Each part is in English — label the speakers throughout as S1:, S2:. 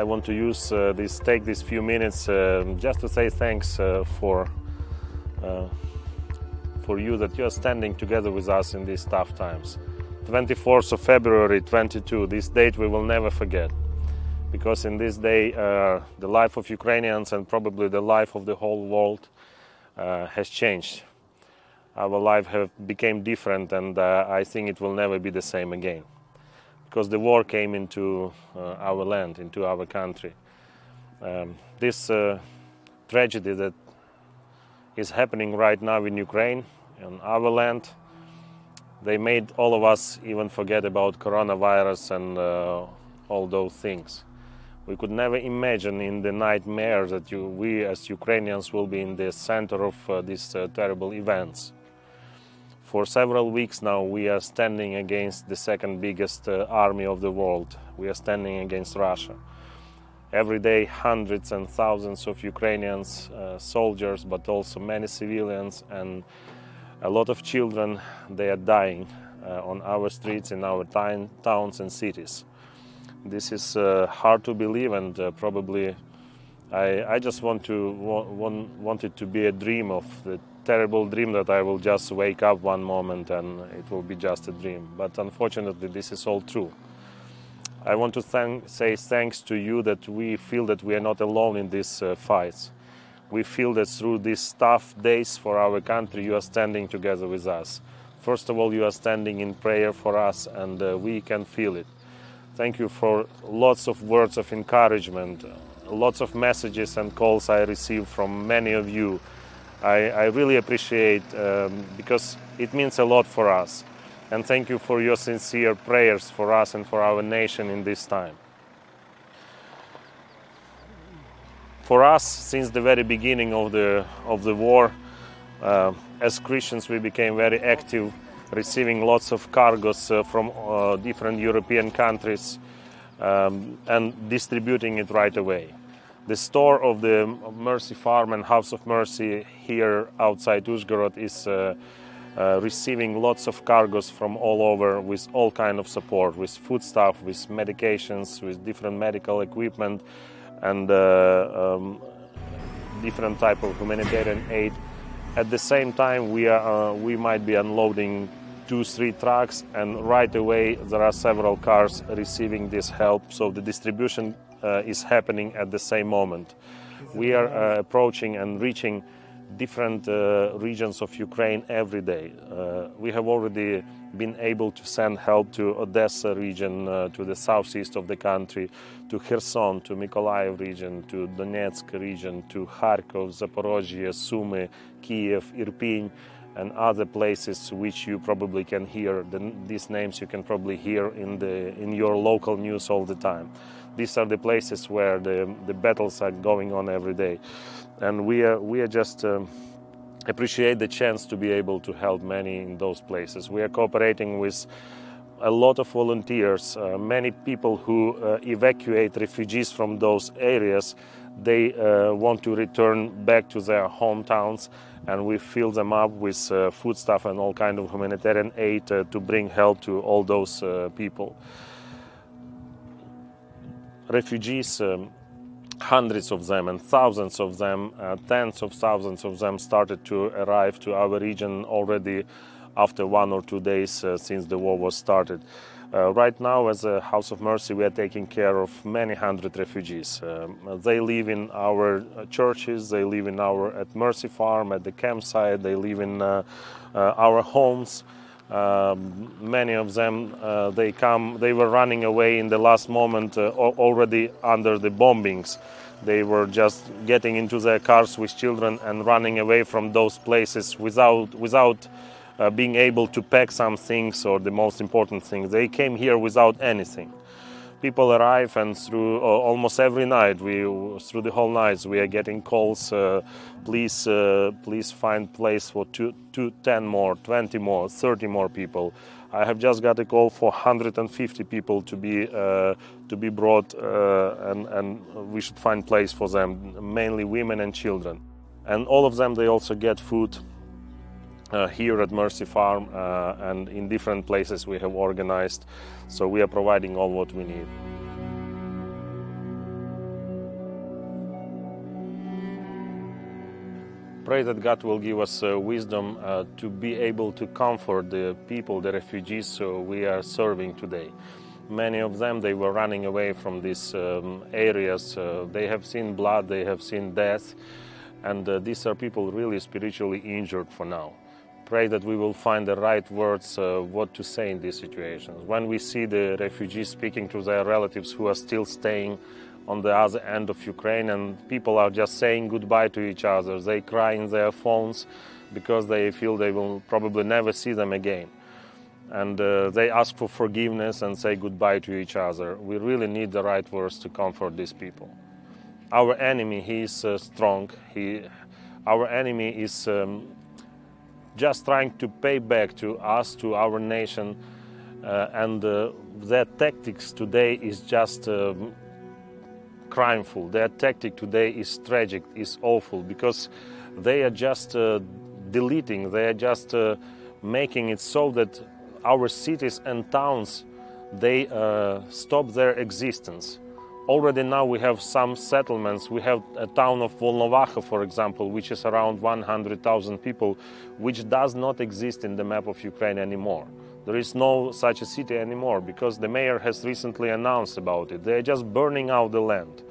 S1: I want to use take these few minutes just to say thanks for you that you are standing together with us in these tough times. 24th of February 22, this date we will never forget, because in this day the life of Ukrainians and probably the life of the whole world has changed. Our life became different, and I think it will never be the same again, because the war came into our land, into our country. This tragedy that is happening right now in Ukraine, in our land, they made all of us even forget about coronavirus and all those things. We could never imagine in the nightmare that we as Ukrainians will be in the center of these terrible events. For several weeks now we are standing against the second biggest army of the world. We are standing against Russia. Every day hundreds and thousands of Ukrainians, soldiers, but also many civilians and a lot of children, they are dying on our streets, in our towns and cities. This is hard to believe, and probably I just want it to be a dream, of the terrible dream that I will just wake up one moment and it will be just a dream. But unfortunately, this is all true. I want to say thanks to you that we feel that we are not alone in these fights. We feel that through these tough days for our country, you are standing together with us. First of all, you are standing in prayer for us, and we can feel it. Thank you for lots of words of encouragement, lots of messages and calls I received from many of you. I really appreciate, because it means a lot for us. And thank you for your sincere prayers for us and for our nation in this time. For us, since the very beginning of the war, as Christians, we became very active, receiving lots of cargoes from different European countries and distributing it right away. The store of the Mercy Farm and House of Mercy here outside Uzzhgorod is receiving lots of cargoes from all over with all kind of support, with foodstuff, with medications, with different medical equipment, and different type of humanitarian aid. At the same time, we might be unloading 2-3 trucks, and right away there are several cars receiving this help, so the distribution is happening at the same moment. We are approaching and reaching different regions of Ukraine every day. We have already been able to send help to Odessa region, to the southeast of the country, to Kherson, to Mykolaiv region, to Donetsk region, to Kharkov, Zaporozhye, Sumy, Kiev, Irpin, and other places which you probably can hear. These names you can probably hear in your local news all the time. These are the places where the battles are going on every day. And we are just appreciate the chance to be able to help many in those places. We are cooperating with a lot of volunteers, many people who evacuate refugees from those areas. They want to return back to their hometowns, and we fill them up with foodstuff and all kind of humanitarian aid to bring help to all those people. Refugees, hundreds of them and thousands of them, tens of thousands of them started to arrive to our region already after 1 or 2 days since the war was started. Right now, as a House of Mercy, we are taking care of many hundred refugees. They live in our churches, they live at Mercy Farm, at the campsite, they live in our homes. Many of them, they were running away in the last moment already under the bombings. They were just getting into their cars with children and running away from those places without being able to pack some things, or the most important thing, they came here without anything. People arrive, and through almost every night, through the whole nights, we are getting calls. Please find place for 10 more, 20 more, 30 more people. I have just got a call for 150 people to be brought, and we should find place for them, mainly women and children. And all of them, they also get food here at Mercy Farm, and in different places we have organized, so we are providing all what we need. pray that God will give us wisdom to be able to comfort the people, the refugees we are serving today. Many of them, they were running away from these areas. They have seen blood, they have seen death, and these are people really spiritually injured for now. Pray that we will find the right words, what to say in these situations. When we see the refugees speaking to their relatives who are still staying on the other end of Ukraine, and people are just saying goodbye to each other. They cry in their phones because they feel they will probably never see them again. And they ask for forgiveness and say goodbye to each other. We really need the right words to comfort these people. Our enemy, he is strong. Our enemy is just trying to pay back to us, to our nation, and their tactics today is just crimeful. Their tactic today is tragic, is awful, because they are just deleting, they are just making it so that our cities and towns, they stop their existence. Already now we have some settlements. We have a town of Volnovaha, for example, which is around 100,000 people, which does not exist in the map of Ukraine anymore. There is no such a city anymore because the mayor has recently announced about it. They're just burning out the land.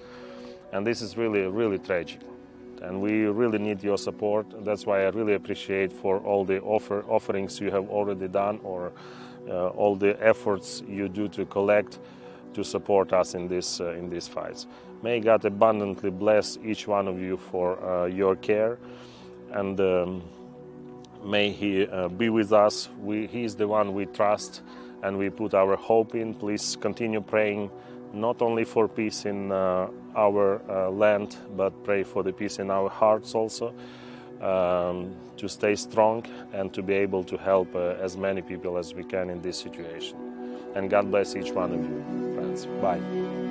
S1: And this is really, really tragic. And we really need your support. That's why I really appreciate for all the offerings you have already done, or all the efforts you do to collect, to support us in these fights. May God abundantly bless each one of you for your care, and may He be with us. He is the one we trust and we put our hope in. Please continue praying, not only for peace in our land, but pray for the peace in our hearts also, to stay strong and to be able to help as many people as we can in this situation. And God bless each one of you, friends. Bye.